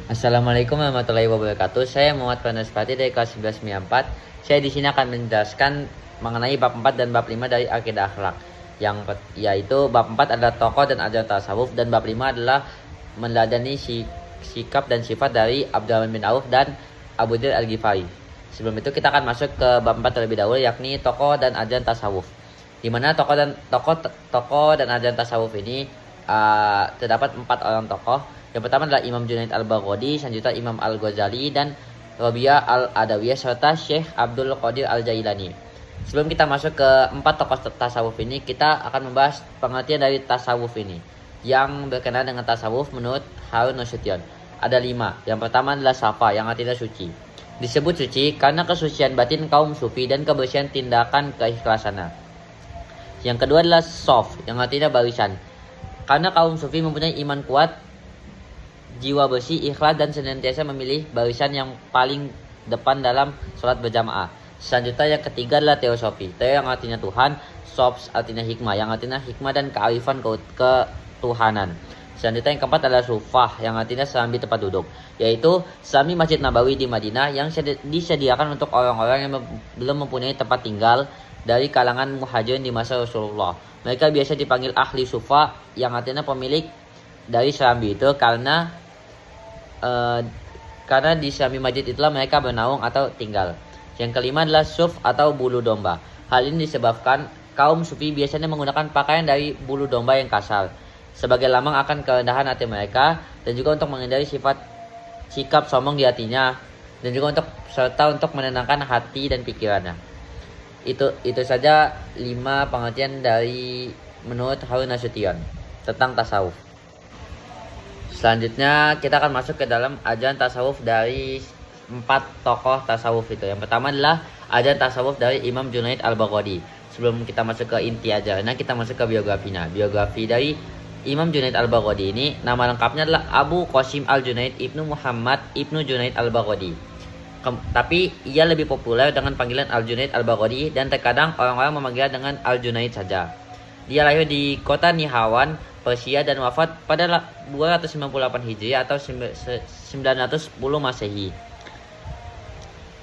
Assalamualaikum warahmatullahi wabarakatuh. Saya Muhammad Panaspati dari kelas 1194. Saya di sini akan menjelaskan mengenai bab 4 dan bab 5 dari akidah akhlak. Yaitu bab 4 adalah tokoh dan ajaran tasawuf, dan bab 5 adalah meneladani sikap dan sifat dari Abdurrahman bin Auf dan Abu Dzar Al-Ghifari. Sebelum itu kita akan masuk ke bab 4 terlebih dahulu, yakni tokoh dan ajaran tasawuf. Di mana tokoh dan ajaran tasawuf ini terdapat 4 orang tokoh. Yang pertama adalah Imam Junaid Al-Baghdadi, selanjutnya Imam Al-Ghazali dan Rabi'ah Al-Adawiyah serta Syekh Abdul Qadir Al-Jailani. Sebelum kita masuk ke 4 tokoh tasawuf ini, kita akan membahas pengertian dari tasawuf ini. Yang berkenaan dengan tasawuf menurut Harun Nasution ada 5. Yang pertama adalah safa, yang artinya suci. Disebut suci karena kesucian batin kaum sufi dan kebersihan tindakan keikhlasannya. Yang kedua adalah sof, yang artinya barisan. Karena kaum sufi mempunyai iman kuat, jiwa bersih, ikhlas, dan senantiasa memilih barisan yang paling depan dalam sholat berjamaah. Selanjutnya yang ketiga adalah teosofi. Teo yang artinya Tuhan, sof artinya hikmah, yang artinya hikmah dan kearifan ketuhanan. Selanjutnya yang keempat adalah sufah, yang artinya serambi tempat duduk, yaitu serambi Masjid Nabawi di Madinah yang disediakan untuk orang-orang yang belum mempunyai tempat tinggal dari kalangan muhajirin di masa Rasulullah. Mereka biasa dipanggil ahli sufa, yang artinya pemilik dari serambi itu, karena di serambi masjid itulah mereka bernaung atau tinggal. Yang kelima adalah suf atau bulu domba. Hal ini disebabkan kaum sufi biasanya menggunakan pakaian dari bulu domba yang kasar sebagai lambang akan kerendahan hati mereka, dan juga untuk menghindari sikap sombong di hatinya, dan juga serta untuk menenangkan hati dan pikirannya. Itu saja 5 pengertian dari menurut Harun Nasution tentang tasawuf. Selanjutnya kita akan masuk ke dalam ajaran tasawuf dari 4 tokoh tasawuf itu. Yang pertama adalah ajaran tasawuf dari Imam Junaid Al-Baghdadi. Sebelum kita masuk ke inti ajarannya, kita masuk ke biografinya. Biografi dari Imam Junaid Al-Baghdadi ini, nama lengkapnya adalah Abu Qasim Al-Junaid Ibnu Muhammad Ibnu Junaid Al-Baghdadi. Tapi ia lebih populer dengan panggilan Al-Junaid Al-Baghdadi, dan terkadang orang-orang memanggilnya dengan Al-Junaid saja. Dia lahir di kota Nihawan, Persia, dan wafat pada 298 Hijriah atau 910 Masehi.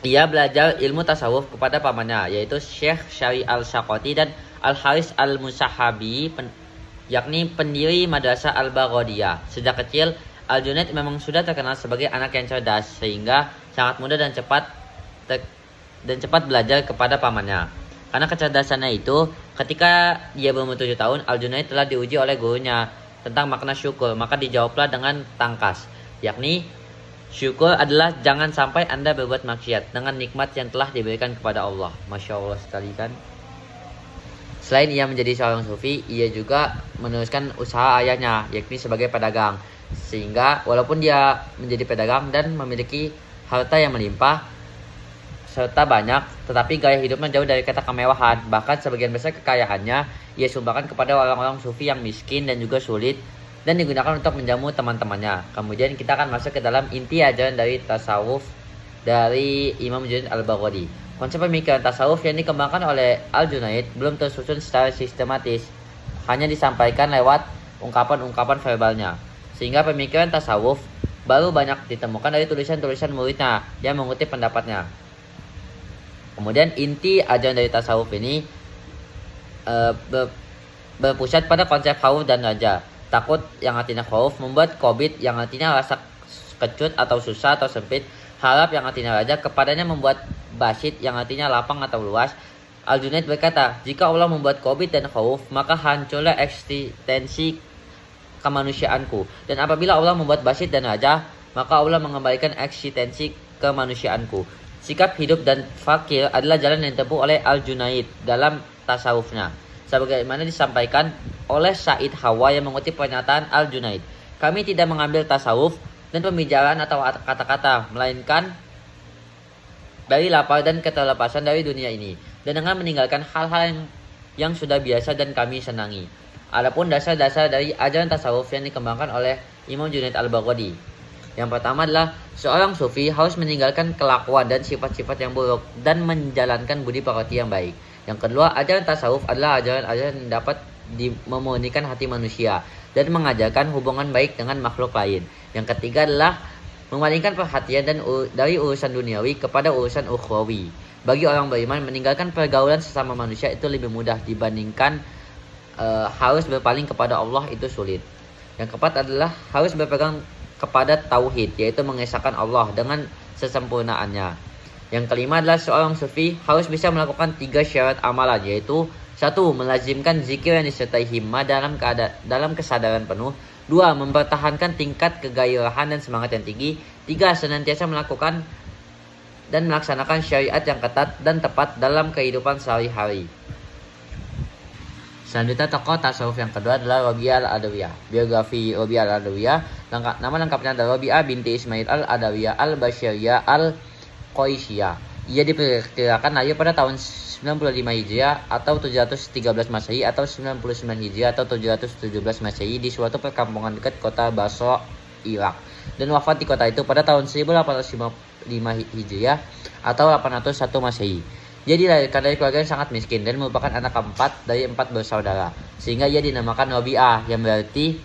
Ia belajar ilmu tasawuf kepada pamannya, yaitu Syekh Syari Al-Syaqati dan Al-Haris Al-Musahabi, yakni pendiri Madrasah Al-Baghdadiyah. Sejak kecil, Al-Junaid memang sudah terkenal sebagai anak yang cerdas, sehingga sangat mudah dan cepat belajar kepada pamannya. Karena kecerdasannya itu, ketika dia berumur 7 tahun, Al-Junaid telah diuji oleh gurunya tentang makna syukur. Maka dijawablah dengan tangkas, yakni syukur adalah jangan sampai Anda berbuat maksiat dengan nikmat yang telah diberikan kepada Allah. Masya Allah sekali kan. Selain ia menjadi seorang sufi, ia juga meneruskan usaha ayahnya, yakni sebagai pedagang. Sehingga walaupun dia menjadi pedagang dan memiliki harta yang melimpah serta banyak, tetapi gaya hidupnya jauh dari kata kemewahan. Bahkan sebagian besar kekayaannya ia sumbangkan kepada orang-orang sufi yang miskin dan juga sulit, dan digunakan untuk menjamu teman-temannya. Kemudian kita akan masuk ke dalam inti ajaran dari tasawuf dari Imam Junaid Al-Baghdadi. Konsep pemikiran tasawuf yang dikembangkan oleh Al-Junaid belum tersusun secara sistematis, hanya disampaikan lewat ungkapan-ungkapan verbalnya, sehingga pemikiran tasawuf baru banyak ditemukan dari tulisan-tulisan muridnya yang mengutip pendapatnya. Kemudian inti ajaran dari tasawuf ini berpusat pada konsep khauf dan raja. Takut yang artinya khauf, membuat kobit yang artinya rasa kecut atau susah atau sempit, harap yang artinya raja, kepadanya membuat basit yang artinya lapang atau luas. Al-Junaid berkata, jika Allah membuat kobit dan khauf, maka hancurlah eksistensi kemanusiaanku. Dan apabila Allah membuat basit dan raja, maka Allah mengembalikan eksistensi kemanusiaanku. Sikap hidup dan fakir adalah jalan yang ditempuh oleh Al-Junaid dalam tasawufnya, sebagaimana disampaikan oleh Said Hawa yang mengutip pernyataan Al-Junaid. Kami tidak mengambil tasawuf dan pembicaraan atau kata-kata, melainkan dari lapar dan keterlepasan dari dunia ini, dan dengan meninggalkan hal-hal yang sudah biasa dan kami senangi. Adapun dasar-dasar dari ajaran tasawuf yang dikembangkan oleh Imam Junaid Al-Baghdadi, yang pertama adalah seorang sufi harus meninggalkan kelakuan dan sifat-sifat yang buruk dan menjalankan budi pekerti yang baik. Yang kedua, ajaran tasawuf adalah ajaran-ajaran yang dapat memurnikan hati manusia dan mengajarkan hubungan baik dengan makhluk lain. Yang ketiga adalah Memalingkan perhatian dari urusan duniawi kepada urusan ukhrawi. Bagi orang beriman, meninggalkan pergaulan sesama manusia itu lebih mudah dibandingkan harus berpaling kepada Allah, itu sulit. Yang keempat adalah harus berpegang kepada tauhid, yaitu mengesahkan Allah dengan sesempurnaannya. Yang kelima adalah seorang sufi harus bisa melakukan 3 syarat amalan, yaitu 1. Melazimkan zikir yang disertai himmah dalam kesadaran penuh. 2. Mempertahankan tingkat kegairahan dan semangat yang tinggi. 3. Senantiasa melakukan dan melaksanakan syariat yang ketat dan tepat dalam kehidupan sehari-hari. Selanjutnya tokoh tasawuf yang kedua adalah Rabi'ah al-Adawiyah. Biografi Rabi'ah al-Adawiyah, nama lengkapnya adalah Rabi'ah binti Ismail al-Adawiyah al-Bashiriyah al-Qaisyiyah. Ia diperkirakan lahir pada tahun 95 Hijriah atau 713 Masehi atau 99 Hijriah atau 717 Masehi di suatu perkampungan dekat kota Basra, Irak, dan wafat di kota itu pada tahun 1855 Hijriah atau 801 Masehi. Dia dilahirkan dari keluarga yang sangat miskin dan merupakan anak keempat dari 4 bersaudara, sehingga ia dinamakan Rabi'ah yang berarti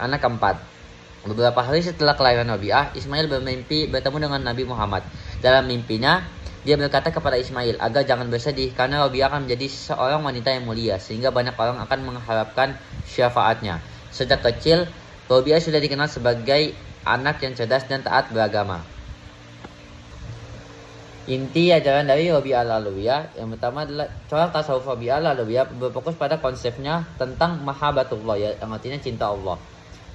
anak keempat. Beberapa hari setelah kelahiran Rabi'ah, Ismail bermimpi bertemu dengan Nabi Muhammad. Dalam mimpinya, dia berkata kepada Ismail agar jangan bersedih karena Rabi'ah akan menjadi seorang wanita yang mulia, sehingga banyak orang akan mengharapkan syafaatnya. Sejak kecil, Rabi'ah sudah dikenal sebagai anak yang cerdas dan taat beragama. Inti ajaran dari Rabi'ah al-Adawiyah yang pertama adalah corak tasawuf Rabi'ah al-Adawiyah berfokus pada konsepnya tentang mahabbatullah, yang artinya cinta Allah.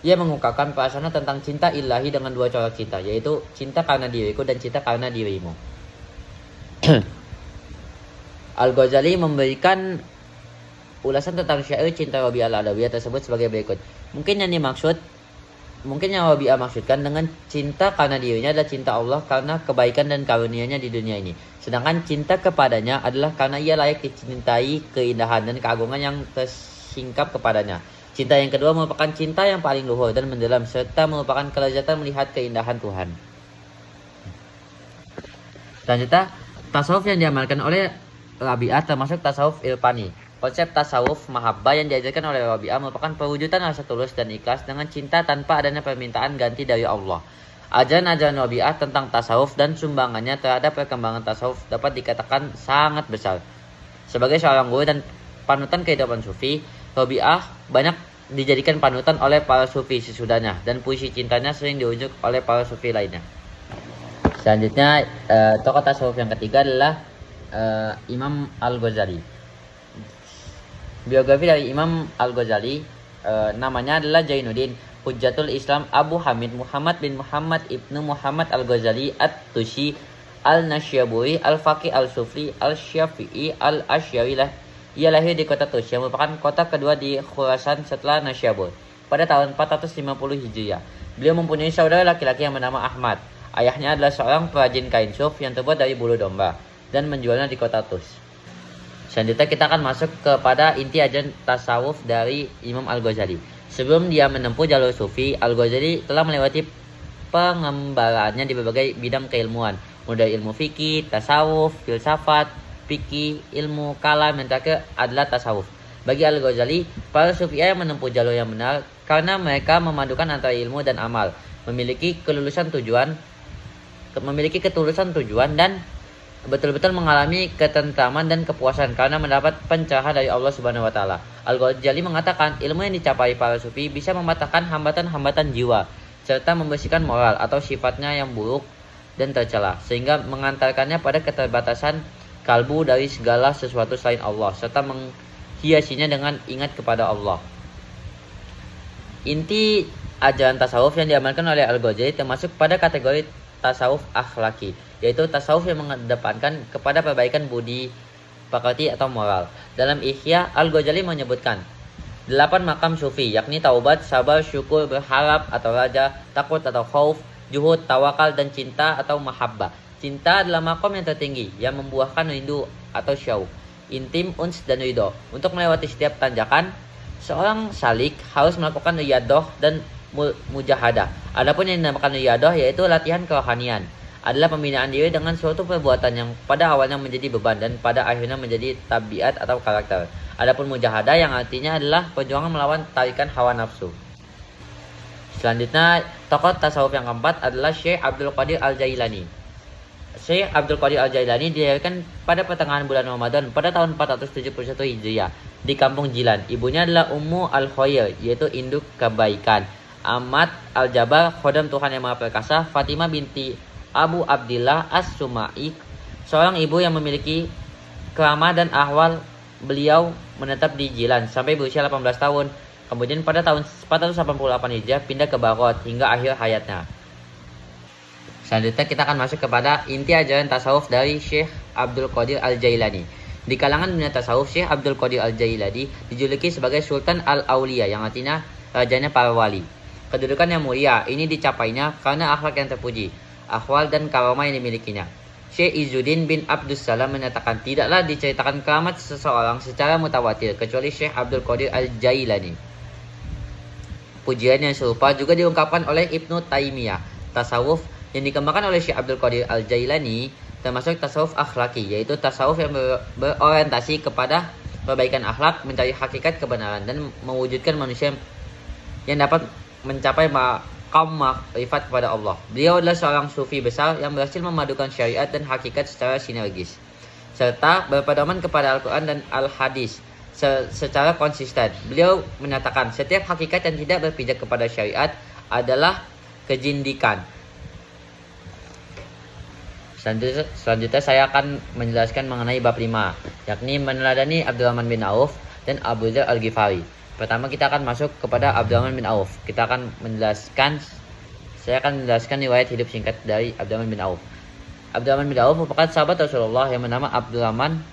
Ia mengungkapkan perasaan tentang cinta ilahi dengan 2 corak cinta, yaitu cinta karena diriku dan cinta karena dirimu. Al-Ghazali memberikan ulasan tentang syair cinta Rabi'ah al-Adawiyah tersebut sebagai berikut. Mungkin yang Rabi'ah maksudkan dengan cinta karena dirinya adalah cinta Allah karena kebaikan dan karunia-Nya di dunia ini. Sedangkan cinta kepadanya adalah karena ia layak dicintai keindahan dan keagungan yang tersingkap kepadanya. Cinta yang kedua merupakan cinta yang paling luhur dan mendalam serta merupakan kelezatan melihat keindahan Tuhan. Selanjutnya, tasawuf yang diamalkan oleh Rabi'ah termasuk tasawuf irfani. Konsep tasawuf mahabbah yang diajarkan oleh Rabi'ah merupakan perwujudan rasa tulus dan ikhlas dengan cinta tanpa adanya permintaan ganti dari Allah. Ajaran-ajaran Rabi'ah tentang tasawuf dan sumbangannya terhadap perkembangan tasawuf dapat dikatakan sangat besar. Sebagai seorang guru dan panutan kehidupan sufi, Rabi'ah banyak dijadikan panutan oleh para sufi sesudahnya, dan puisi cintanya sering diujuk oleh para sufi lainnya. Selanjutnya, tokoh tasawuf yang ketiga adalah Imam Al-Ghazali. Biografi dari Imam Al-Ghazali, namanya adalah Jainuddin Hujjatul Islam Abu Hamid Muhammad bin Muhammad ibnu Muhammad Al-Ghazali At-Tusi Al-Nasyaburi Al-Faqih Al-Sufri Al-Syafi'i Al-Asy'ari. Ia lahir di kota Tus yang merupakan kota kedua di Khurasan setelah Nasyabur pada tahun 450 Hijriah. Beliau mempunyai saudara laki-laki yang bernama Ahmad. Ayahnya adalah seorang perajin kain suf yang terbuat dari bulu domba dan menjualnya di kota Tus. Selanjutnya kita akan masuk kepada inti ajaran tasawuf dari Imam Al-Ghazali. Sebelum dia menempuh jalur sufi, Al-Ghazali telah melewati pengembaraannya di berbagai bidang keilmuan, mulai ilmu fikih, tasawuf, filsafat, fikih, ilmu kalam, yang terakhir adalah tasawuf. Bagi Al-Ghazali, para sufi'ah yang menempuh jalur yang benar karena mereka memadukan antara ilmu dan amal, memiliki ketulusan tujuan dan betul-betul mengalami ketentraman dan kepuasan karena mendapat pencerahan dari Allah Subhanahu wa taala. Al-Ghazali mengatakan, ilmu yang dicapai para sufi bisa mematahkan hambatan-hambatan jiwa serta membersihkan moral atau sifatnya yang buruk dan tercela, sehingga mengantarkannya pada keterbatasan kalbu dari segala sesuatu selain Allah serta menghiasinya dengan ingat kepada Allah. Inti ajaran tasawuf yang diamalkan oleh Al-Ghazali termasuk pada kategori tasawuf akhlaki, yaitu tasawuf yang mengedepankan kepada perbaikan budi pekerti atau moral. Dalam Ihya, Al-Ghazali menyebutkan 8 makam sufi, yakni taubat, sabar, syukur, berharap atau raja, takut atau khauf, juhud, tawakal, dan cinta atau mahabbah. Cinta adalah makom yang tertinggi yang membuahkan rindu atau syauq, intim, uns, dan ridho. Untuk melewati setiap tanjakan, seorang salik harus melakukan riyadah dan mujahadah. Adapun yang dinamakan riyadah yaitu latihan kerohanian, adalah pembinaan diri dengan suatu perbuatan yang pada awalnya menjadi beban dan pada akhirnya menjadi tabiat atau karakter. Adapun mujahadah yang artinya adalah perjuangan melawan tarikan hawa nafsu. Selanjutnya, tokoh tasawuf yang keempat adalah Syekh Abdul Qadir Al-Jailani. Syekh Abdul Qadir Al-Jailani dilahirkan pada pertengahan bulan Ramadan pada tahun 471 Hijriah di Kampung Jilan. Ibunya adalah Ummu Al-Khair, yaitu induk kebaikan. Ahmad Al-Jabar, khodam Tuhan yang Maha Perkasa. Fatimah binti Abu Abdillah As-Sumai, seorang ibu yang memiliki keramah dan ahwal. Beliau menetap di Jilan sampai berusia 18 tahun. Kemudian pada tahun 488 Hijriah pindah ke Baghdad hingga akhir hayatnya. Selanjutnya kita akan masuk kepada inti ajaran tasawuf dari Syekh Abdul Qadir Al-Jailani. Di kalangan dunia tasawuf, Syekh Abdul Qadir Al-Jailani dijuluki sebagai Sultan Al-Auliya, yang artinya rajanya para wali. Kedudukan yang mulia ini dicapainya karena akhlak yang terpuji, ahwal dan karomah yang dimilikinya. Syekh Izzuddin bin Abdus Salam menyatakan tidaklah diceritakan keramat seseorang secara mutawatir kecuali Syekh Abdul Qadir Al-Jailani. Pujian yang serupa juga diungkapkan oleh Ibnu Taimiyah. Tasawuf yang dikembangkan oleh Syekh Abdul Qadir Al-Jailani termasuk tasawuf akhlaki, yaitu tasawuf yang berorientasi kepada perbaikan akhlak, mencari hakikat kebenaran, dan mewujudkan manusia yang dapat mencapai maqam ma'rifat kepada Allah. Beliau adalah seorang sufi besar yang berhasil memadukan syariat dan hakikat secara sinergis, serta berpedoman kepada Al-Quran dan Al-Hadis secara konsisten. Beliau menyatakan setiap hakikat yang tidak berpijak kepada syariat adalah kejindikan. Selanjutnya saya akan menjelaskan mengenai bab 5, yakni meneladani Abdurrahman bin Auf dan Abu Dzar Al-Ghifari. Pertama kita akan masuk kepada Abdurrahman bin Auf. Saya akan menjelaskan riwayat hidup singkat dari Abdurrahman bin Auf. Abdurrahman bin Auf merupakan sahabat Rasulullah yang bernama Abdurrahman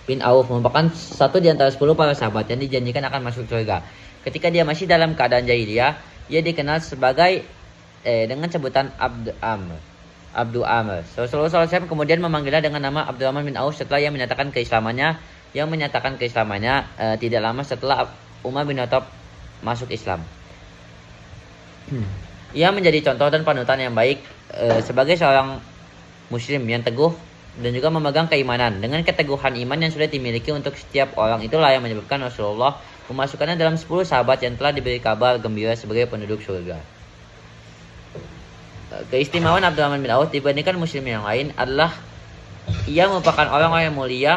bin Auf, merupakan satu di antara 10 para sahabat yang dijanjikan akan masuk surga. Ketika dia masih dalam keadaan jahiliyah, ia dikenal sebagai dengan sebutan Abdu Amr. Rasulullah SAW kemudian memanggilnya dengan nama Abdurrahman bin Auf setelah ia menyatakan keislamannya. Tidak lama setelah Umar bin Khattab masuk Islam. Ia menjadi contoh dan panutan yang baik sebagai seorang muslim yang teguh dan juga memegang keimanan. Dengan keteguhan iman yang sudah dimiliki untuk setiap orang, itulah yang menyebabkan Rasulullah memasukkannya dalam 10 sahabat yang telah diberi kabar gembira sebagai penduduk surga. Keistimewaan Abdurrahman bin Auf dibandingkan muslim yang lain adalah ia merupakan orang-orang yang mulia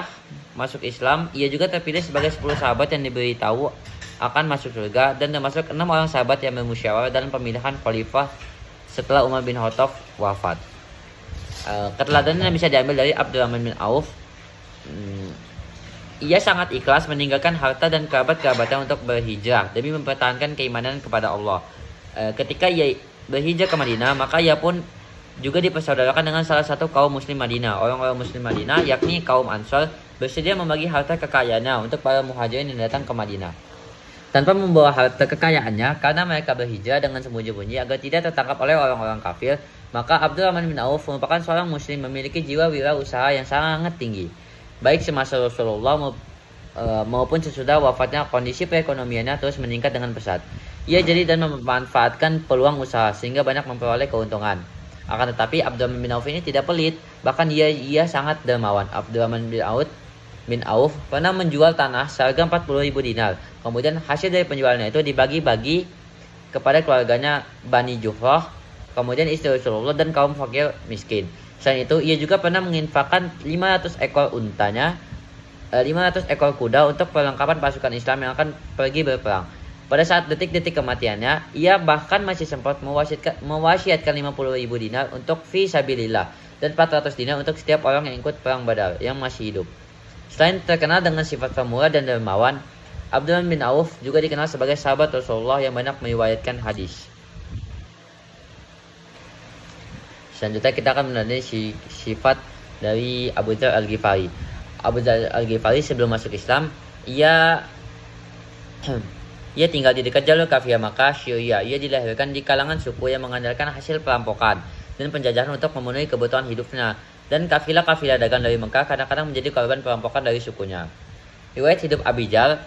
masuk Islam. Ia juga terpilih sebagai 10 sahabat yang diberitahu akan masuk surga dan termasuk 6 orang sahabat yang bermusyawarah dalam pemilihan khalifah setelah Umar bin Khattab wafat. Keteladanan yang bisa diambil dari Abdurrahman bin Auf, ia sangat ikhlas meninggalkan harta dan kerabat-kerabatnya untuk berhijrah demi mempertahankan keimanan kepada Allah. Ketika ia berhijrah ke Madinah, maka ia pun juga dipersaudarakan dengan salah satu kaum muslim Madinah. Orang-orang muslim Madinah, yakni kaum Ansar, bersedia membagi harta kekayaannya untuk para muhajirin yang datang ke Madinah tanpa membawa harta kekayaannya, karena mereka berhijrah dengan sembunyi-sembunyi agar tidak tertangkap oleh orang-orang kafir. Maka Abdurrahman bin Auf merupakan seorang muslim memiliki jiwa wirausaha yang sangat tinggi. Baik semasa Rasulullah maupun sesudah wafatnya, kondisi perekonomiannya terus meningkat dengan pesat. Ia jadi dan memanfaatkan peluang usaha sehingga banyak memperoleh keuntungan. Akan tetapi Abdurrahman bin Auf ini tidak pelit, bahkan ia sangat dermawan. Abdurrahman bin Auf pernah menjual tanah seharga 40.000 dinar. Kemudian hasil dari penjualannya itu dibagi-bagi kepada keluarganya Bani Juhrah, kemudian istri Rasulullah dan kaum fakir miskin. Selain itu, ia juga pernah menginfakkan 500 ekor untanya, 500 ekor kuda untuk perlengkapan pasukan Islam yang akan pergi berperang. Pada saat detik-detik kematiannya, ia bahkan masih sempat mewasiatkan 50.000 dinar untuk fi sabilillah dan 400 dinar untuk setiap orang yang ikut perang Badar yang masih hidup. Selain terkenal dengan sifat pemurah dan dermawan, Abdurrahman bin Auf juga dikenal sebagai sahabat Rasulullah yang banyak meriwayatkan hadis. Selanjutnya kita akan mengenai sifat dari Abu Dzar Al-Ghifari. Abu Dzar Al-Ghifari sebelum masuk Islam, ia tinggal di dekat jalur Kafir Makkah, Syria. Ia dilahirkan di kalangan suku yang mengandalkan hasil perampokan dan penjajahan untuk memenuhi kebutuhan hidupnya. Dan kafilah-kafilah dagang dari Mekah kadang-kadang menjadi korban perampokan dari sukunya. Riwayat hidup Abi Dzar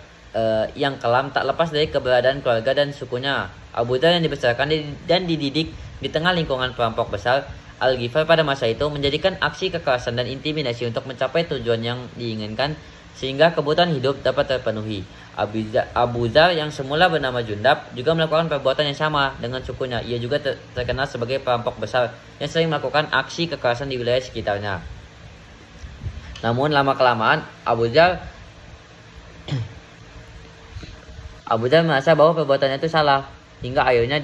yang kelam tak lepas dari keberadaan keluarga dan sukunya. Abu Dzar yang dibesarkan dan dididik di tengah lingkungan perampok besar, Al-Ghifar pada masa itu menjadikan aksi kekerasan dan intimidasi untuk mencapai tujuan yang diinginkan sehingga kebutuhan hidup dapat terpenuhi. Abu Dzar yang semula bernama Jundab juga melakukan perbuatan yang sama dengan sukunya. Ia juga terkenal sebagai perampok besar yang sering melakukan aksi kekerasan di wilayah sekitarnya. Namun lama-kelamaan Abu Dzar merasa bahwa perbuatannya itu salah, hingga akhirnya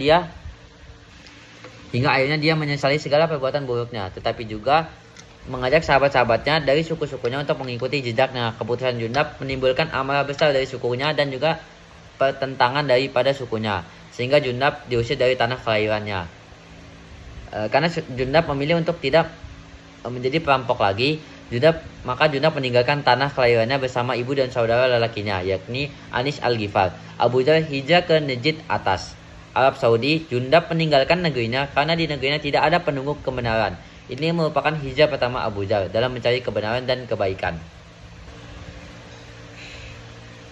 dia menyesali segala perbuatan buruknya, tetapi juga mengajak sahabat-sahabatnya dari suku-sukunya untuk mengikuti jejaknya. Keputusan Jundab menimbulkan amarah besar dari sukunya dan juga pertentangan daripada sukunya, sehingga Jundab diusir dari tanah kelahirannya. Karena Jundab memilih untuk tidak menjadi perampok lagi, maka Jundab meninggalkan tanah kelahirannya bersama ibu dan saudara lelakinya, yakni Anis Al-Ghifar. Abu Dzar hijrah ke Najd atas Arab Saudi. Jundab meninggalkan negerinya karena di negerinya tidak ada penunggu kebenaran. Ini merupakan hijrah pertama Abu Dzar dalam mencari kebenaran dan kebaikan.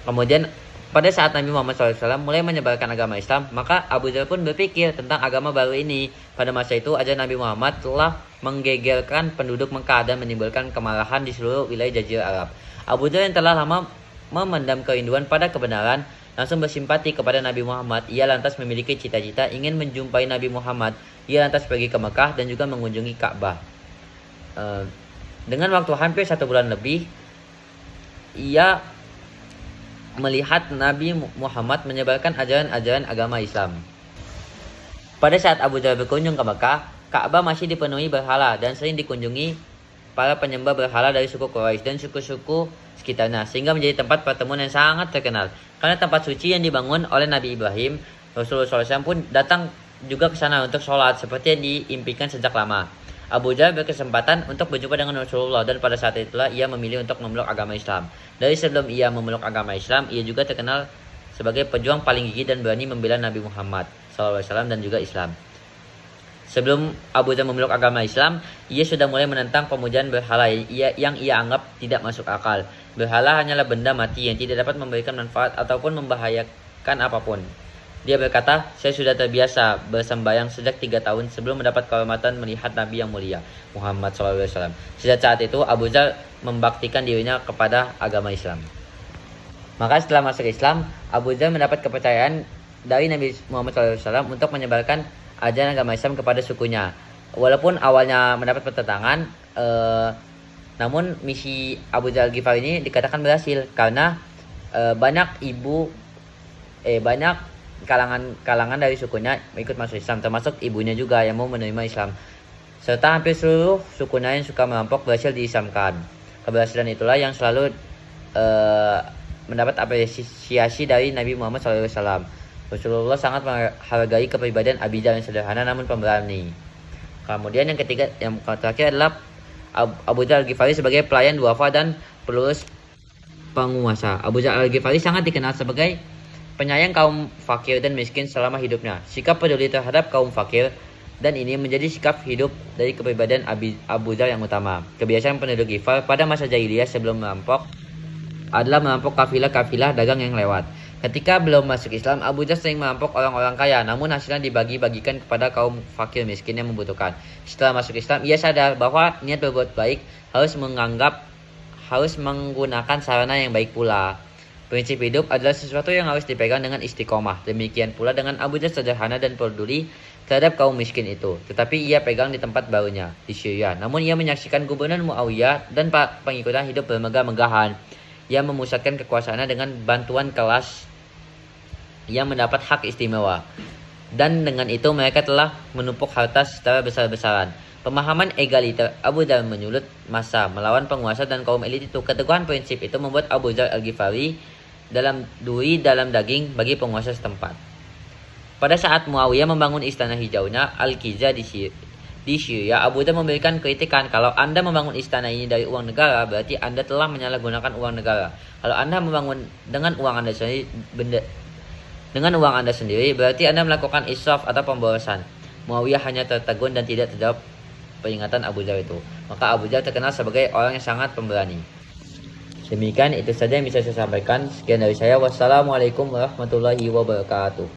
Kemudian pada saat Nabi Muhammad SAW mulai menyebarkan agama Islam, maka Abu Dzar pun berpikir tentang agama baru ini. Pada masa itu ajaran Nabi Muhammad telah menggegerkan penduduk Mekah dan menimbulkan kemarahan di seluruh wilayah Jazirah Arab. Abu Dzar yang telah lama memendam kerinduan pada kebenaran langsung bersimpati kepada Nabi Muhammad. Ia lantas memiliki cita-cita ingin menjumpai Nabi Muhammad. Ia lantas pergi ke Mekah dan juga mengunjungi Ka'bah. Dengan waktu hampir 1 bulan lebih, ia melihat Nabi Muhammad menyebarkan ajaran-ajaran agama Islam. Pada saat Abu Dzar berkunjung ke Mekah, Ka'bah masih dipenuhi berhala dan sering dikunjungi para penyembah berhala dari suku Quraisy dan suku-suku sekitarnya, sehingga menjadi tempat pertemuan yang sangat terkenal. Karena tempat suci yang dibangun oleh Nabi Ibrahim, Rasulullah SAW pun datang juga ke sana untuk sholat seperti yang diimpikan sejak lama. Abu Dzar berkesempatan untuk berjumpa dengan Rasulullah dan pada saat itulah ia memilih untuk memeluk agama Islam. Dari sebelum ia memeluk agama Islam, ia juga terkenal sebagai pejuang paling gigih dan berani membela Nabi Muhammad SAW dan juga Islam. Sebelum Abu Dzar memeluk agama Islam, ia sudah mulai menentang pemujaan berhala yang ia anggap tidak masuk akal. Berhala hanyalah benda mati yang tidak dapat memberikan manfaat ataupun membahayakan apapun. Dia berkata, saya sudah terbiasa bersembahyang sejak 3 tahun sebelum mendapat kehormatan melihat Nabi yang mulia, Muhammad SAW. Sejak saat itu, Abu Dzar membaktikan dirinya kepada agama Islam. Maka setelah masuk Islam, Abu Dzar mendapat kepercayaan dari Nabi Muhammad SAW untuk menyebarkan ajaran agama Islam kepada sukunya. Walaupun awalnya mendapat pertentangan, namun misi Abu Dzar Al-Ghifari ini dikatakan berhasil karena banyak kalangan dari sukunya ikut masuk Islam, termasuk ibunya juga yang mau menerima Islam, serta hampir seluruh sukunya yang suka merampok berhasil diislamkan. Keberhasilan itulah yang selalu mendapat apresiasi dari Nabi Muhammad SAW. Rasulullah sangat menghargai kepribadian Abu Dzar yang sederhana namun pemberani. Kemudian yang terakhir adalah Abu Dzar Al-Ghifari sebagai pelayan duafa dan pelurus penguasa. Abu Dzar Al-Ghifari sangat dikenal sebagai penyayang kaum fakir dan miskin selama hidupnya. Sikap peduli terhadap kaum fakir dan ini menjadi sikap hidup dari kepribadian Abu Dzar yang utama. Kebiasaan penduduk Ghifar pada masa jahiliyah sebelum merampok adalah merampok kafilah-kafilah dagang yang lewat. Ketika belum masuk Islam, Abu Dzar sering merampok orang-orang kaya, namun hasilnya dibagi-bagikan kepada kaum fakir miskin yang membutuhkan. Setelah masuk Islam, ia sadar bahwa niat berbuat baik harus menggunakan sarana yang baik pula. Prinsip hidup adalah sesuatu yang harus dipegang dengan istiqomah. Demikian pula dengan Abu Dzar sederhana dan peduli terhadap kaum miskin itu. Tetapi ia pegang di tempat barunya, di Syria. Namun ia menyaksikan gubernur Muawiyah dan pengikutnya hidup bermegah-megahan. Ia memusatkan kekuasaannya dengan bantuan kelas yang mendapat hak istimewa. Dan dengan itu mereka telah menumpuk harta secara besar-besaran. Pemahaman egaliter Abu Dzar menyulut massa melawan penguasa dan kaum elit itu. Keteguhan prinsip itu membuat Abu Dzar Al-Ghifari dalam daging bagi penguasa setempat. Pada saat Muawiyah membangun istana hijaunya Al-Qiza di Syria, Abu Dzar memberikan kritikan, kalau Anda membangun istana ini dari uang negara, berarti Anda telah menyalahgunakan uang negara. Kalau Anda membangun dengan uang Anda sendiri, berarti Anda melakukan israf atau pemborosan. Muawiyah hanya tertegun dan tidak terjawab peringatan Abu Dzar itu. Maka Abu Dzar terkenal sebagai orang yang sangat pemberani. Demikian itu saja yang bisa saya sampaikan. Sekian dari saya. Wassalamualaikum warahmatullahi wabarakatuh.